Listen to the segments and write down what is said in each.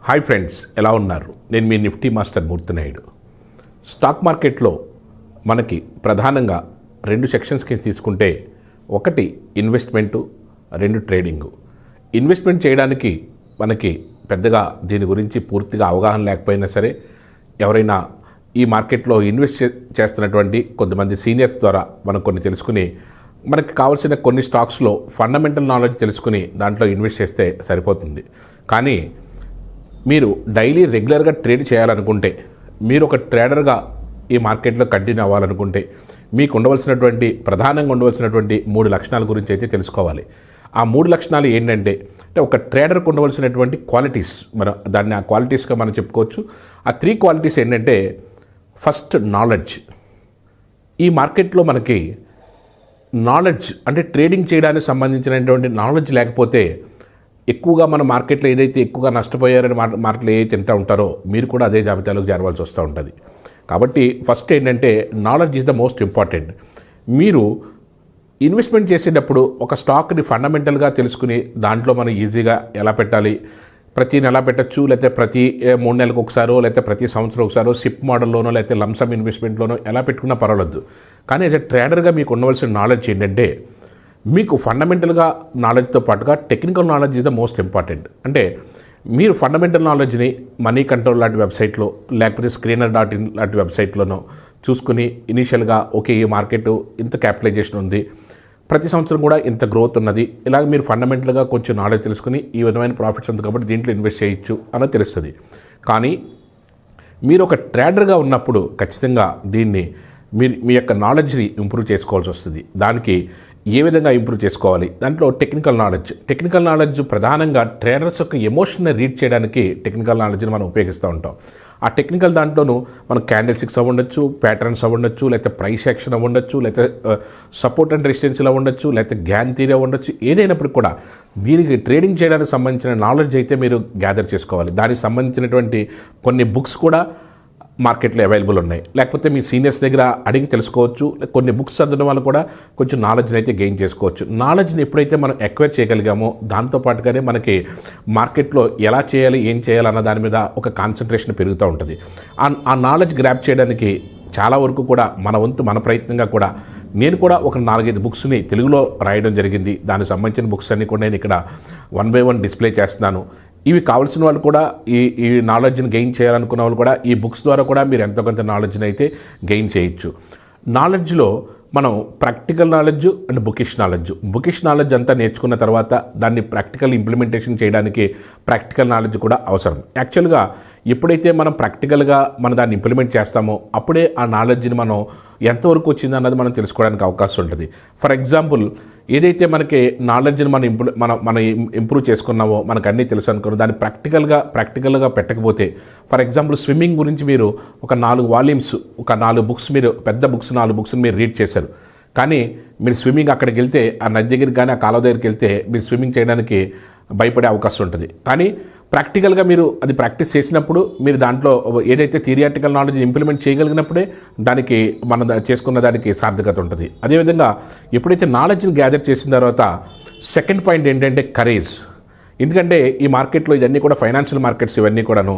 Hi friends, ఎలా ఉన్నారు? నేను మీ నిఫ్టీ మాస్టర్ మూర్తి నాయుడు. స్టాక్ మార్కెట్లో మనకి ప్రధానంగా రెండు సెక్షన్స్ కింద తీసుకుంటే, ఒకటి ఇన్వెస్ట్మెంటు, రెండు ట్రేడింగు. ఇన్వెస్ట్మెంట్ చేయడానికి మనకి పెద్దగా దీని గురించి పూర్తిగా అవగాహన లేకపోయినా సరే, ఎవరైనా ఈ మార్కెట్లో ఇన్వెస్ట్ చేస్తున్నటువంటి కొంతమంది సీనియర్స్ ద్వారా మనం కొన్ని తెలుసుకుని, మనకి కావాల్సిన కొన్ని స్టాక్స్లో ఫండమెంటల్ నాలెడ్జ్ తెలుసుకుని దాంట్లో ఇన్వెస్ట్ చేస్తే సరిపోతుంది. కానీ మీరు డైలీ రెగ్యులర్గా ట్రేడ్ చేయాలనుకుంటే, మీరు ఒక ట్రేడర్గా ఈ మార్కెట్లో కంటిన్యూ అవ్వాలనుకుంటే, మీకు ఉండవలసినటువంటి ప్రధానంగా ఉండవలసినటువంటి 3 లక్షణాల గురించి అయితే తెలుసుకోవాలి. ఆ 3 లక్షణాలు ఏంటంటే, ఒక ట్రేడర్కి ఉండవలసినటువంటి క్వాలిటీస్, దాన్ని ఆ క్వాలిటీస్గా మనం చెప్పుకోవచ్చు. ఆ 3 క్వాలిటీస్ ఏంటంటే, ఫస్ట్ నాలెడ్జ్. ఈ మార్కెట్లో మనకి నాలెడ్జ్ అంటే ట్రేడింగ్ చేయడానికి సంబంధించినటువంటి నాలెడ్జ్ లేకపోతే, ఎక్కువగా మన మార్కెట్లో ఏదైతే ఎక్కువగా నష్టపోయారని మార్కెట్లో ఏదైతే తింటూ ఉంటారో, మీరు కూడా అదే జాబితాలోకి చేరవలసి వస్తూ ఉంటుంది. కాబట్టి ఫస్ట్ ఏంటంటే, knowledge is the most important. మీరు ఇన్వెస్ట్మెంట్ చేసేటప్పుడు ఒక స్టాక్ని ఫండమెంటల్గా తెలుసుకుని, దాంట్లో మనం ఈజీగా ఎలా పెట్టాలి, ప్రతి నెల పెట్టచ్చు, లేకపోతే ప్రతి 3 నెలలకు ఒకసారో, లేకపోతే ప్రతి సంవత్సరం ఒకసారో సిప్ మోడల్లోనో, లేకపోతే లంసమ్ ఇన్వెస్ట్మెంట్లోనో ఎలా పెట్టుకున్నా పర్వాలేదు. కానీ యాజ్ ఎ ట్రేడర్గా మీకు ఉండవలసిన నాలెడ్జ్ ఏంటంటే, మీకు ఫండమెంటల్గా నాలెడ్జ్తో పాటుగా technical knowledge is the most important. అంటే మీరు ఫండమెంటల్ నాలెడ్జ్ని మనీ కంట్రోల్ లాంటి వెబ్సైట్లో, లేకపోతే screener.in లాంటి వెబ్సైట్లోనో చూసుకుని, ఇనీషియల్గా ఓకే, ఈ మార్కెట్ ఇంత క్యాపిటలైజేషన్ ఉంది, ప్రతి సంవత్సరం కూడా ఇంత గ్రోత్ ఉన్నది, ఇలాగ మీరు ఫండమెంటల్గా కొంచెం నాలెడ్జ్ తెలుసుకుని ఈ విధమైన ప్రాఫిట్స్ ఉంది కాబట్టి దీంట్లో ఇన్వెస్ట్ చేయొచ్చు అన్నది తెలుస్తుంది. కానీ మీరు ఒక ట్రేడర్గా ఉన్నప్పుడు ఖచ్చితంగా దీన్ని మీ యొక్క నాలెడ్జ్ని ఇంప్రూవ్ చేసుకోవాల్సి వస్తుంది. దానికి ఏ విధంగా ఇంప్రూవ్ చేసుకోవాలి? దాంట్లో టెక్నికల్ నాలెడ్జ్ ప్రధానంగా ట్రేడర్స్ యొక్క ఎమోషన్ని రీడ్ చేయడానికి టెక్నికల్ నాలెడ్జ్ని మనం ఉపయోగిస్తూ ఉంటాం. ఆ టెక్నికల్ దాంట్లోనూ మనం క్యాండిల్ స్టిక్స్ అవ్వండొచ్చు, ప్యాటర్న్స్ అవ్వండొచ్చు, లేకపోతే ప్రైస్ యాక్షన్ అవ్వండొచ్చు, లేకపోతే సపోర్ట్ అండ్ రెసిస్టెన్సీలు అవ్వండొచ్చు, లేకపోతే గ్యాన్ థియరీ అవ్వండొచ్చు. ఏదైనప్పటికీ కూడా దీనికి ట్రేడింగ్ చేయడానికి సంబంధించిన నాలెడ్జ్ అయితే మీరు గ్యాదర్ చేసుకోవాలి. దానికి సంబంధించినటువంటి కొన్ని బుక్స్ కూడా మార్కెట్లో అవైలబుల్ ఉన్నాయి, లేకపోతే మీ సీనియర్స్ దగ్గర అడిగి తెలుసుకోవచ్చు. కొన్ని బుక్స్ చదవడం వల్ల కూడా కొంచెం నాలెడ్జ్ని అయితే గెయిన్ చేసుకోవచ్చు. నాలెడ్జ్ని ఎప్పుడైతే మనం ఎక్వైర్ చేయగలిగామో, దాంతోపాటుగానే మనకి మార్కెట్లో ఎలా చేయాలి, ఏం చేయాలి అన్న దాని మీద ఒక కాన్సన్ట్రేషన్ పెరుగుతూ ఉంటుంది. ఆ నాలెడ్జ్ గ్రాప్ చేయడానికి చాలా వరకు కూడా మన వంతు మన ప్రయత్నంగా కూడా నేను కూడా ఒక 4-5 బుక్స్ని తెలుగులో రాయడం జరిగింది. దానికి సంబంధించిన బుక్స్ అన్నీ కూడా నేను ఇక్కడ 1 by 1 డిస్ప్లే చేస్తున్నాను. ఇవి కావాల్సిన వాళ్ళు కూడా ఈ నాలెడ్జ్ని గెయిన్ చేయాలనుకున్న వాళ్ళు కూడా ఈ బుక్స్ ద్వారా కూడా మీరు ఎంతో కొంత నాలెడ్జ్ని అయితే గెయిన్ చేయొచ్చు. నాలెడ్జ్లో మనం practical knowledge and bookish knowledge అంతా నేర్చుకున్న తర్వాత దాన్ని ప్రాక్టికల్ ఇంప్లిమెంటేషన్ చేయడానికి ప్రాక్టికల్ నాలెడ్జ్ కూడా అవసరం. యాక్చువల్గా ఎప్పుడైతే మనం ప్రాక్టికల్గా దాన్ని ఇంప్లిమెంట్ చేస్తామో, అప్పుడే ఆ నాలెడ్జ్ని మనం ఎంతవరకు వచ్చింది అన్నది మనం తెలుసుకోవడానికి అవకాశం ఉంటుంది. ఫర్ ఎగ్జాంపుల్, ఏదైతే మనకి నాలెడ్జ్ని మనం ఇంప్రూవ్ చేసుకున్నామో, మనకు అన్నీ తెలుసు అనుకున్నాం, దాన్ని ప్రాక్టికల్గా పెట్టకపోతే, ఫర్ ఎగ్జాంపుల్ స్విమ్మింగ్ గురించి మీరు ఒక 4 వాల్యూమ్స్, ఒక 4 బుక్స్, మీరు పెద్ద బుక్స్ 4 బుక్స్ని మీరు రీడ్ చేశారు. కానీ మీరు స్విమ్మింగ్ అక్కడికి వెళ్తే, ఆ నది దగ్గరికి కానీ ఆ కాలువ దగ్గరికి వెళ్తే మీరు స్విమ్మింగ్ చేయడానికి భయపడే అవకాశం ఉంటుంది. కానీ ప్రాక్టికల్గా మీరు అది ప్రాక్టీస్ చేసినప్పుడు, మీరు దాంట్లో ఏదైతే థియరిటికల్ నాలెడ్జ్ ఇంప్లిమెంట్ చేయగలిగినప్పుడే దానికి మనం చేసుకున్న దానికి సార్థకత ఉంటుంది. అదేవిధంగా ఎప్పుడైతే నాలెడ్జ్ని గ్యాదర్ చేసిన తర్వాత సెకండ్ పాయింట్ ఏంటంటే కరేజ్. ఎందుకంటే ఈ మార్కెట్లో ఇవన్నీ కూడా ఫైనాన్షియల్ మార్కెట్స్, ఇవన్నీ కూడాను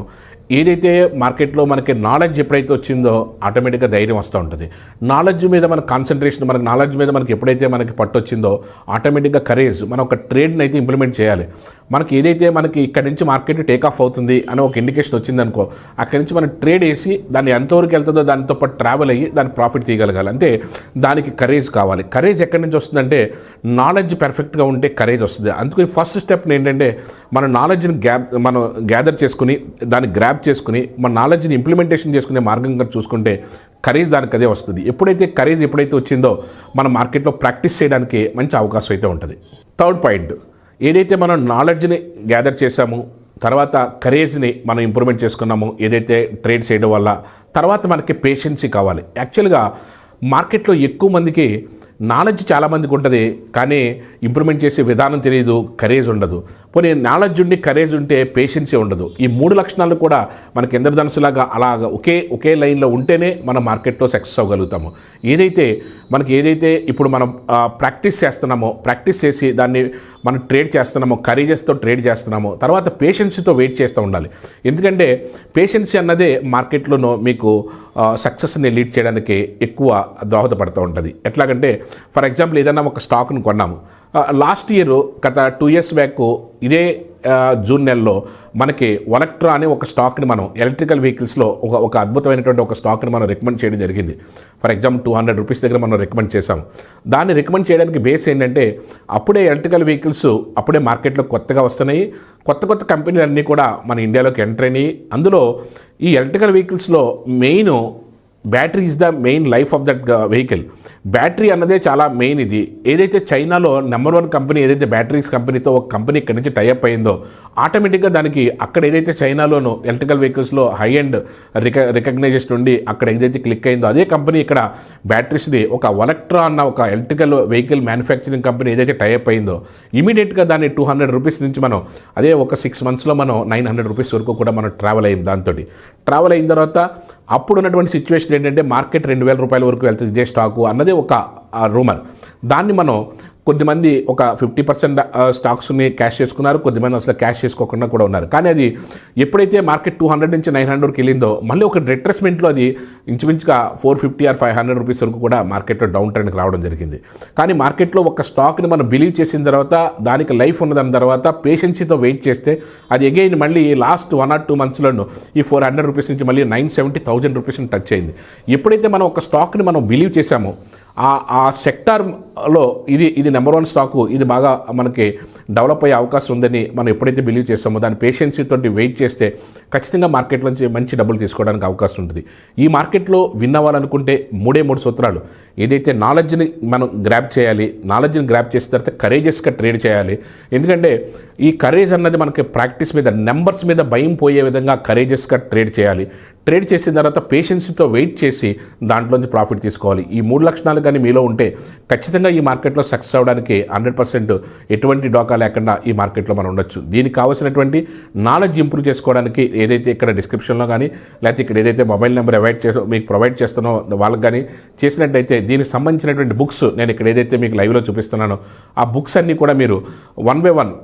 ఏదైతే మార్కెట్లో మనకి నాలెడ్జ్ ఎప్పుడైతే వచ్చిందో ఆటోమేటిక్గా ధైర్యం వస్తూ ఉంటుంది. నాలెడ్జ్ మీద మన కాన్సన్ట్రేషన్, మనకి నాలెడ్జ్ మీద మనకి ఎప్పుడైతే మనకి పట్టు వచ్చిందో ఆటోమేటిక్గా కరేజ్, మనం ఒక ట్రేడ్ని అయితే ఇంప్లిమెంట్ చేయాలి. మనకి ఏదైతే మనకి ఇక్కడ నుంచి మార్కెట్ టేక్ ఆఫ్ అవుతుంది అని ఒక ఇండికేషన్ వచ్చిందనుకో, అక్కడి నుంచి మనం ట్రేడ్ వేసి దాన్ని ఎంతవరకు వెళ్తుందో దానితో పాటు ట్రావెల్ అయ్యి దాని ప్రాఫిట్ తీయగలగాలి. అంటే దానికి కరేజ్ కావాలి. కరేజ్ ఎక్కడి నుంచి వస్తుందంటే, నాలెడ్జ్ పర్ఫెక్ట్గా ఉంటే కరేజ్ వస్తుంది. అందుకని ఫస్ట్ స్టెప్ ఏంటంటే, మన నాలెడ్జ్ని మనం గ్యాదర్ చేసుకుని, దాన్ని గ్రాప్ చేసుకుని, మన నాలెడ్జ్ని ఇంప్లిమెంటేషన్ చేసుకునే మార్గంగా చూసుకుంటే కరేజ్ దానికి అదే వస్తుంది. కరేజ్ ఎప్పుడైతే వచ్చిందో మన మార్కెట్లో ప్రాక్టీస్ చేయడానికి మంచి అవకాశం అయితే ఉంటుంది. థర్డ్ పాయింట్, ఏదైతే మనం నాలెడ్జ్ని గ్యాదర్ చేసామో, తర్వాత కరేజ్ని మనం ఇంప్రూవ్మెంట్ చేసుకున్నాము ఏదైతే ట్రేడ్ చేయడం వల్ల, తర్వాత మనకి పేషెన్సీ కావాలి. యాక్చువల్గా మార్కెట్లో ఎక్కువ మందికి నాలెడ్జ్ చాలామందికి ఉంటుంది, కానీ ఇంప్రూవ్మెంట్ చేసే విధానం తెలియదు, కరేజ్ ఉండదు. పోనీ నాలెడ్జ్ ఉండి కరేజ్ ఉంటే పేషెన్సీ ఉండదు. ఈ 3 లక్షణాలు కూడా మనకి ఇంద్రధనుసులాగా అలాగ ఒకే లైన్లో ఉంటేనే మనం మార్కెట్లో సక్సెస్ అవ్వగలుగుతాము. ఏదైతే ఇప్పుడు మనం ప్రాక్టీస్ చేస్తున్నామో, ప్రాక్టీస్ చేసి దాన్ని మనం ట్రేడ్ చేస్తున్నామో, కరేజెస్తో ట్రేడ్ చేస్తున్నామో, తర్వాత పేషెన్సీతో వెయిట్ చేస్తూ ఉండాలి. ఎందుకంటే పేషెన్సీ అన్నదే మార్కెట్లోనో మీకు సక్సెస్ని లీడ్ చేయడానికి ఎక్కువ దోహదపడుతూ ఉంటుంది. ఎట్లాగంటే ఫర్ ఎగ్జాంపుల్ ఏదైనా ఒక స్టాక్ను కొన్నాము, లాస్ట్ ఇయర్ గత 2 years బ్యాక్ ఇదే జూన్ నెలలో మనకి వలక్ట్రా అనే ఒక స్టాక్ని మనం ఎలక్ట్రికల్ వెహికల్స్లో ఒక అద్భుతమైనటువంటి ఒక స్టాక్ని మనం రికమెండ్ చేయడం జరిగింది. ఫర్ ఎగ్జాంపుల్ 200 రూపీస్ దగ్గర మనం రికమెండ్ చేసాం. దాన్ని రికమెండ్ చేయడానికి బేస్ ఏంటంటే అప్పుడే ఎలక్ట్రికల్ వెహికల్స్ అప్పుడే మార్కెట్లో కొత్తగా వస్తున్నాయి. కొత్త కంపెనీలు అన్నీ కూడా మన ఇండియాలోకి ఎంటర్ అయినాయి. అందులో ఈ ఎలక్ట్రికల్ వెహికల్స్లో main battery is the main life of that vehicle. Battery అన్నదే చాలా మెయిన్. ఇది ఏదైతే చైనాలో నెంబర్ 1 కంపెనీ ఏదైతే బ్యాటరీస్ కంపెనీతో ఒక కంపెనీ ఇక్కడి నుంచి టైఅప్ అయిందో ఆటోమేటిక్గా దానికి అక్కడ ఏదైతే చైనాలోనూ ఎలక్ట్రికల్ వెహికల్స్లో హై అండ్ రికగ్నైజేషన్ ఉండి అక్కడ ఏదైతే క్లిక్ అయిందో అదే కంపెనీ ఇక్కడ బ్యాటరీస్ది ఒక వలక్ట్రా అన్న ఒక ఎలక్ట్రికల్ వెహికల్ మ్యానుఫ్యాక్చరింగ్ కంపెనీ ఏదైతే టైఅప్ అయిందో ఇమీడియట్గా దాన్ని 200 రూపీస్ నుంచి మనం అదే ఒక 6 monthsలో మనం 900 రూపీస్ వరకు కూడా మనం ట్రావెల్ అయింది. దాంతో ట్రావెల్ అయిన తర్వాత అప్పుడు ఉన్నటువంటి సిచ్యువేషన్ ఏంటంటే మార్కెట్ 2000 రూపాయల వరకు వెళ్తుంది ఇదే స్టాకు అన్నదే ఒక రూమర్. దాన్ని మనం కొద్దిమంది ఒక 50% స్టాక్స్ని క్యాష్ చేసుకున్నారు, కొద్దిమంది అసలు క్యాష్ చేసుకోకుండా కూడా ఉన్నారు. కానీ అది ఎప్పుడైతే మార్కెట్ 200 నుంచి 900కి వెళ్ళిందో మళ్ళీ ఒక రిట్రెస్మెంట్లో అది ఇంచుమించుగా 450 or 500 రూపీస్ వరకు కూడా మార్కెట్లో డౌన్ ట్రెండ్కి రావడం జరిగింది. కానీ మార్కెట్లో ఒక స్టాక్ని మనం బిలీవ్ చేసిన తర్వాత దానికి లైఫ్ ఉన్నదాని తర్వాత పేషెన్సీతో వెయిట్ చేస్తే అది అగైన్ మళ్ళీ లాస్ట్ 1 or 2 monthsలోనూ ఈ 400 రూపీస్ నుంచి మళ్ళీ 970,000 రూపీస్ని టచ్ అయింది. ఎప్పుడైతే మనం ఒక స్టాక్ని మనం బిలీవ్ చేశామో ఆ సెక్టార్లో ఇది నెంబర్ 1 స్టాకు, ఇది బాగా మనకి డెవలప్ అయ్యే అవకాశం ఉందని మనం ఎప్పుడైతే బిలీవ్ చేస్తామో దాని పేషెన్సీతో వెయిట్ చేస్తే ఖచ్చితంగా మార్కెట్లోంచి మంచి డబ్బులు తీసుకోవడానికి అవకాశం ఉంటుంది. ఈ మార్కెట్లో విన్ అవ్వాలనుకుంటే 3 సూత్రాలు. ఏదైతే నాలెడ్జ్ని మనం గ్రాప్ చేయాలి, నాలెడ్జ్ని గ్రాప్ చేసిన తర్వాత కరేజెస్గా ట్రేడ్ చేయాలి. ఎందుకంటే ఈ కరేజ్ అన్నది మనకి ప్రాక్టీస్ మీద, నెంబర్స్ మీద భయం పోయే విధంగా కరేజెస్గా ట్రేడ్ చేయాలి. ట్రేడ్ చేసిన తర్వాత పేషెన్సీతో వెయిట్ చేసి దాంట్లోంచి ప్రాఫిట్ తీసుకోవాలి. ఈ 3 లక్షణాలు కానీ మీలో ఉంటే ఖచ్చితంగా ఈ మార్కెట్లో సక్సెస్ అవ్వడానికి 100% ఎటువంటి డోకా లేకుండా ఈ మార్కెట్లో మనం ఉండొచ్చు. దీనికి కావాల్సినటువంటి నాలెడ్జ్ ఇంప్రూవ్ చేసుకోవడానికి ఏదైతే ఇక్కడ డిస్క్రిప్షన్లో కానీ లేకపోతే ఇక్కడ ఏదైతే మొబైల్ నెంబర్ మీకు ప్రొవైడ్ చేస్తానో వాళ్ళకి కానీ చేసినట్టయితే దీనికి సంబంధించినటువంటి బుక్స్ నేను ఇక్కడ ఏదైతే మీకు లైవ్లో చూపిస్తున్నానో ఆ బుక్స్ అన్నీ కూడా మీరు 1 by 1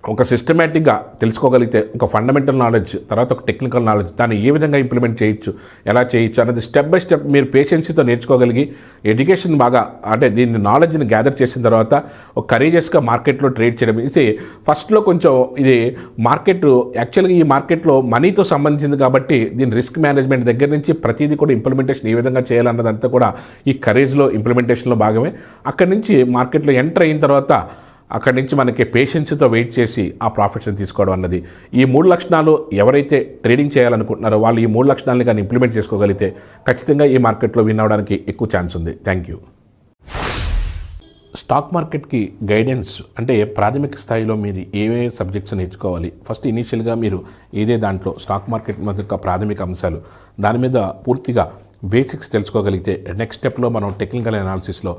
ఒక సిస్టమేటిక్గా తెలుసుకోగలిగితే ఒక ఫండమెంటల్ నాలెడ్జ్, తర్వాత ఒక టెక్నికల్ నాలెడ్జ్, దాన్ని ఏ విధంగా ఇంప్లిమెంట్ చేయొచ్చు, ఎలా చేయొచ్చు అన్నది స్టెప్ బై స్టెప్ మీరు పేషెన్సీతో నేర్చుకోగలిగి ఎడ్యుకేషన్ బాగా అంటే దీన్ని నాలెడ్జ్ని గ్యాదర్ చేసిన తర్వాత ఒక కరేజియస్గా మార్కెట్లో ట్రేడ్ చేయడం. ఇది ఫస్ట్లో కొంచెం ఇది మార్కెట్ యాక్చువల్గా ఈ మార్కెట్లో మనీతో సంబంధించింది కాబట్టి దీని రిస్క్ మేనేజ్మెంట్ దగ్గర నుంచి ప్రతిదీ కూడా ఇంప్లిమెంటేషన్ ఏ విధంగా చేయాలన్నదంతా కూడా ఈ కరేజ్లో ఇంప్లిమెంటేషన్లో భాగమే. అక్కడి నుంచి మార్కెట్లో ఎంటర్ అయిన తర్వాత అక్కడి నుంచి మనకి పేషెన్సీతో వెయిట్ చేసి ఆ ప్రాఫిట్స్ని తీసుకోవడం అన్నది. ఈ 3 లక్షణాలు ఎవరైతే ట్రేడింగ్ చేయాలనుకుంటున్నారో వాళ్ళు ఈ 3 లక్షణాలని కానీ ఇంప్లిమెంట్ చేసుకోగలిగితే ఖచ్చితంగా ఈ మార్కెట్లో విన్ అవ్వడానికి ఎక్కువ ఛాన్స్ ఉంది. Thank you. స్టాక్ మార్కెట్కి గైడెన్స్ అంటే ప్రాథమిక స్థాయిలో మీరు ఏవే సబ్జెక్ట్స్ నేర్చుకోవాలి, ఫస్ట్ ఇనీషియల్గా మీరు ఏదే దాంట్లో స్టాక్ మార్కెట్ యొక్క ప్రాథమిక అంశాలు దాని మీద పూర్తిగా బేసిక్స్ తెలుసుకోగలిగితే నెక్స్ట్ స్టెప్లో మనం టెక్నికల్ అనాలిసిస్లో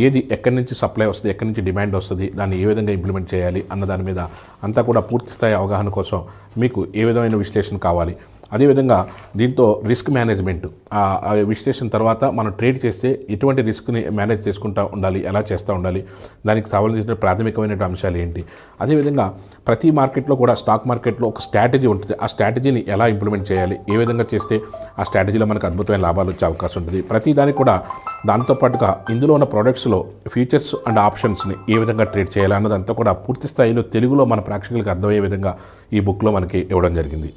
ఏది ఎక్కడి నుంచి సప్లై వస్తుంది, ఎక్కడి నుంచి డిమాండ్ వస్తుంది, దాన్ని ఏ విధంగా ఇంప్లిమెంట్ చేయాలి అన్న దాని మీద అంతా కూడా పూర్తి స్థాయి అవగాహన కోసం మీకు ఏ విధమైన విశ్లేషణ కావాలి. అదేవిధంగా దీంతో రిస్క్ మేనేజ్మెంట్ ఆ విశ్లేషణ తర్వాత మనం ట్రేడ్ చేస్తే ఎటువంటి రిస్క్ని మేనేజ్ చేసుకుంటూ ఉండాలి, ఎలా చేస్తూ ఉండాలి, దానికి సంబంధించిన ప్రాథమికమైన అంశాలు ఏంటి. అదేవిధంగా ప్రతి మార్కెట్లో కూడా స్టాక్ మార్కెట్లో ఒక స్ట్రాటజీ ఉంటుంది. ఆ స్ట్రాటజీని ఎలా ఇంప్లిమెంట్ చేయాలి, ఏ విధంగా చేస్తే ఆ స్ట్రాటజీలో మనకు అద్భుతమైన లాభాలు వచ్చే అవకాశం ఉంటుంది. ప్రతి దానికి కూడా దాంతోపాటుగా ఇందులో ఉన్న ప్రోడక్ట్స్లో ఫీచర్స్ అండ్ ఆప్షన్స్ని ఏ విధంగా ట్రేడ్ చేయాలి అన్నదంతా కూడా పూర్తి స్థాయిలో తెలుగులో మన ప్రేక్షకులకు అర్థమయ్యే విధంగా ఈ బుక్లో మనకి ఇవ్వడం జరిగింది.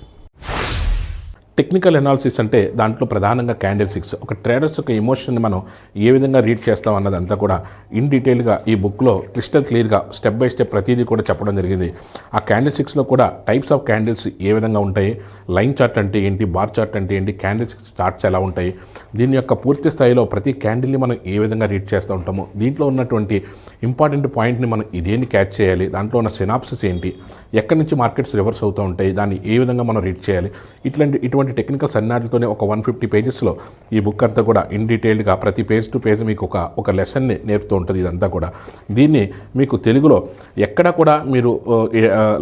టెక్నికల్ అనాలిసిస్ అంటే దాంట్లో ప్రధానంగా క్యాండిల్ స్టిక్స్, ఒక ట్రేడర్స్ యొక్క ఎమోషన్ని మనం ఏ విధంగా రీడ్ చేస్తాం అన్నదంతా కూడా ఇన్ డీటెయిల్గా ఈ బుక్లో క్రిస్టల్ క్లియర్గా స్టెప్ బై స్టెప్ ప్రతిదీ కూడా చెప్పడం జరిగింది. ఆ క్యాండిల్ స్టిక్స్లో కూడా టైప్స్ ఆఫ్ క్యాండిల్స్ ఏ విధంగా ఉంటాయి, లైన్ చార్ట్ అంటే ఏంటి, బార్ చార్ట్ అంటే ఏంటి, క్యాండిల్ స్టిక్స్ చార్ట్స్ ఎలా ఉంటాయి, దీని యొక్క పూర్తి స్థాయిలో ప్రతి క్యాండిల్ని మనం ఏ విధంగా రీడ్ చేస్తూ ఉంటామో, దీంట్లో ఉన్నటువంటి ఇంపార్టెంట్ పాయింట్ని మనం ఇదేంటి క్యాచ్ చేయాలి, దాంట్లో ఉన్న సినాప్సిస్ ఏంటి, ఎక్కడి నుంచి మార్కెట్స్ రివర్స్ అవుతూ ఉంటాయి, దాన్ని ఏ విధంగా మనం రీడ్ చేయాలి, ఇటువంటి టెక్నికల్స్ అన్నిటితోనే ఒక 150 పేజెస్లో ఈ బుక్ అంతా కూడా ఇన్ డీటెయిల్గా ప్రతి పేజ్ టు పేజ్ మీకు ఒక లెసన్ని నేర్పుతూ ఉంటుంది. ఇదంతా కూడా దీన్ని మీకు తెలుగులో ఎక్కడ కూడా మీరు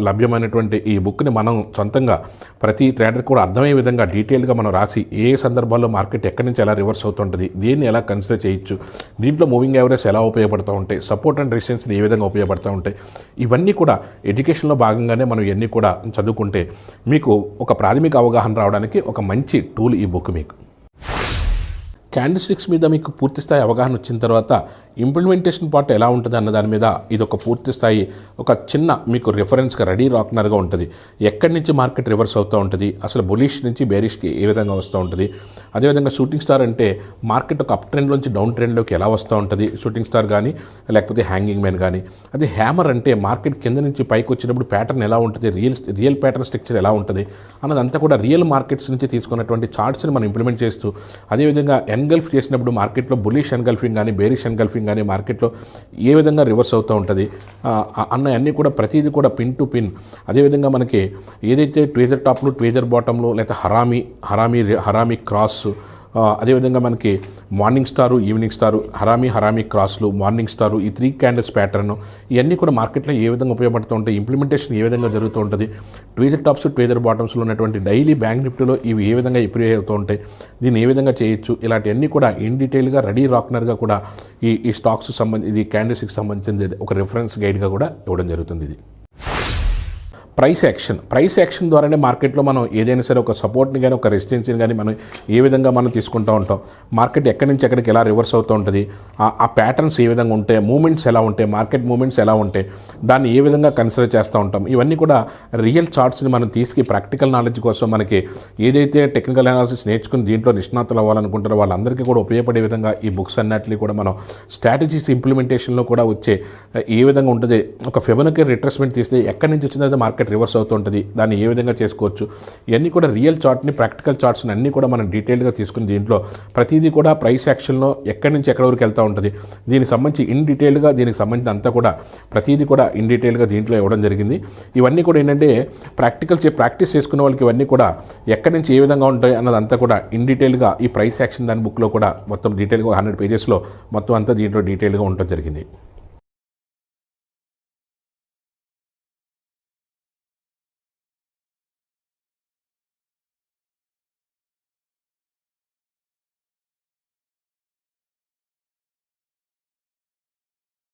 లభ్యమైనటువంటి ఈ బుక్ని మనం సొంతంగా ప్రతి ట్రేడర్ కూడా అర్థమయ్యే విధంగా డీటెయిల్గా మనం రాసి ఏ సందర్భాల్లో మార్కెట్ ఎక్కడి నుంచి ఎలా రివర్స్ అవుతుంటుంది, దీన్ని ఎలా కన్సిడర్ చేయొచ్చు, దీంట్లో మూవింగ్ యావరేజ్ ఎలా ఉపయోగపడుతూ ఉంటాయి, సపోర్ట్ సపోర్ట్ అండ్ రెసిస్టెన్స్ని ఏ విధంగా ఉపయోగపడుతూ ఉంటాయి, ఇవన్నీ కూడా ఎడ్యుకేషన్లో భాగంగానే మనం ఇవన్నీ కూడా చదువుకుంటే మీకు ఒక ప్రాథమిక అవగాహన రావడానికి ఒక మంచి టూల్ ఈ బుక్ మీకు. క్యాండిల్ స్టిక్స్ మీద మీకు పూర్తి స్థాయి అవగాహన వచ్చిన తర్వాత ఇంప్లిమెంటేషన్ పార్ట్ ఎలా ఉంటుంది అన్న దాని మీద ఇది ఒక పూర్తి స్థాయి ఒక చిన్న మీకు రిఫరెన్స్గా రెడీ రాక్నర్గా ఉంటుంది. ఎక్కడి నుంచి మార్కెట్ రివర్స్ అవుతూ ఉంటుంది, అసలు బులిష్ నుంచి బేరిష్కి ఏ విధంగా వస్తూ ఉంటుంది, అదేవిధంగా షూటింగ్ స్టార్ అంటే మార్కెట్ ఒక అప్ ట్రెండ్లోంచి డౌన్ ట్రెండ్లోకి ఎలా వస్తూ ఉంటుంది, షూటింగ్ స్టార్ కానీ లేకపోతే హ్యాంగింగ్ మ్యాన్ కానీ. అదే హ్యామర్ అంటే మార్కెట్ కింద నుంచి పైకి వచ్చినప్పుడు ప్యాటర్న్ ఎలా ఉంటుంది, రియల్ ప్యాటర్న్ స్ట్రక్చర్ ఎలా ఉంటుంది అన్నదంతా కూడా రియల్ మార్కెట్స్ నుంచి తీసుకున్నటువంటి చార్ట్స్ని మనం ఇంప్లిమెంట్ చేస్తూ, అదేవిధంగా ఎన్గల్ఫ్ చేసినప్పుడు మార్కెట్లో బులిష్ ఎన్గల్ఫింగ్ కానీ బేరిష్ ఎన్గల్ఫింగ్ కానీ మార్కెట్లో ఏ విధంగా రివర్స్ అవుతూ ఉంటుంది అన్న అన్నీ కూడా ప్రతిదీ కూడా పిన్ టు పిన్. అదేవిధంగా మనకి ఏదైతే ట్వేజర్ టాప్లు ట్వేజర్ బాటంలు లేదా హరామీ క్రాస్, అదేవిధంగా మనకి morning star evening star, harami క్రాస్లు, morning star, ఈ 3 క్యాండిల్స్ ప్యాటర్న్ ఇవన్నీ కూడా మార్కెట్లో ఏ విధంగా ఉపయోగపడుతూ ఉంటాయి, ఇంప్లిమెంటేషన్ ఏ విధంగా జరుగుతూ ఉంటుంది, ట్వేజర్ టాప్స్ ట్వేజర్ బాటమ్స్లో ఉన్నటువంటి డైలీ బ్యాంక్ నిఫ్టీలో ఇవి ఏ విధంగా ఇంప్రూవ్ అవుతూ ఉంటాయి, దీన్ని ఏ విధంగా చేయొచ్చు, ఇలాంటివన్నీ కూడా ఇన్ డీటెయిల్గా రెడీ రాక్నర్గా కూడా ఈ స్టాక్స్ ఇది క్యాండిల్స్కి సంబంధించింది ఒక రిఫరెన్స్ గైడ్గా కూడా ఇవ్వడం జరుగుతుంది. ఇది ప్రైస్ యాక్షన్ ద్వారానే మార్కెట్లో మనం ఏదైనా సరే ఒక సపోర్ట్ని కానీ ఒక రెసిస్టెన్సీని కానీ మనం ఏ విధంగా మనం తీసుకుంటూ ఉంటాం, మార్కెట్ ఎక్కడి నుంచి ఎక్కడికి ఎలా రివర్స్ అవుతూ ఉంటుంది, ఆ ప్యాటర్న్స్ ఏ విధంగా ఉంటాయి, మూమెంట్స్ ఎలా ఉంటాయి, మార్కెట్ మూమెంట్స్ ఎలా ఉంటాయి, దాన్ని ఏ విధంగా కన్సిడర్ చేస్తూ ఉంటాం, ఇవన్నీ కూడా రియల్ చార్ట్స్ని మనం తీసుకు ప్రాక్టికల్ నాలెడ్జ్ కోసం మనకి ఏదైతే టెక్నికల్ అనాలిసిస్ నేర్చుకుని దీంట్లో నిష్ణాతులు అవ్వాలనుకుంటారో వాళ్ళందరికీ కూడా ఉపయోగపడే విధంగా ఈ బుక్స్ అన్నిటినీ కూడా మనం స్ట్రాటజీస్ ఇంప్లిమెంటేషన్లో కూడా వచ్చే ఏ విధంగా ఉంటుంది, ఒక ఫిబొనాకీ రిట్రేస్మెంట్ తీస్తే ఎక్కడి నుంచి వచ్చిందో మార్కెట్ రివర్స్ అవుతుంటుంది, దాన్ని ఏ విధంగా చేసుకోవచ్చు, ఇవన్నీ కూడా రియల్ చార్ట్ని ప్రాక్టికల్ చార్ట్స్ని అన్నీ కూడా మనం డీటెయిల్గా తీసుకుని దీంట్లో ప్రతిదీ కూడా ప్రైస్ యాక్షన్లో ఎక్కడి నుంచి ఎక్కడి వరకు వెళ్తూ ఉంటుంది, దీనికి సంబంధించి ఇన్ డీటెయిల్గా దీనికి సంబంధించి అంతా కూడా ప్రతిదీ కూడా ఇన్ డీటెయిల్గా దీంట్లో ఇవ్వడం జరిగింది. ఇవన్నీ కూడా ఏంటంటే ప్రాక్టీస్ చేసుకునే వాళ్ళకి ఇవన్నీ కూడా ఎక్కడి నుంచి ఏ విధంగా ఉంటాయి అన్నదంతా కూడా ఇన్ డీటెయిల్గా ఈ ప్రైస్ యాక్షన్ దాని బుక్లో కూడా మొత్తం డీటెయిల్గా 100 పేజెస్లో మొత్తం అంతా దీంట్లో డీటెయిల్గా ఉండటం జరిగింది.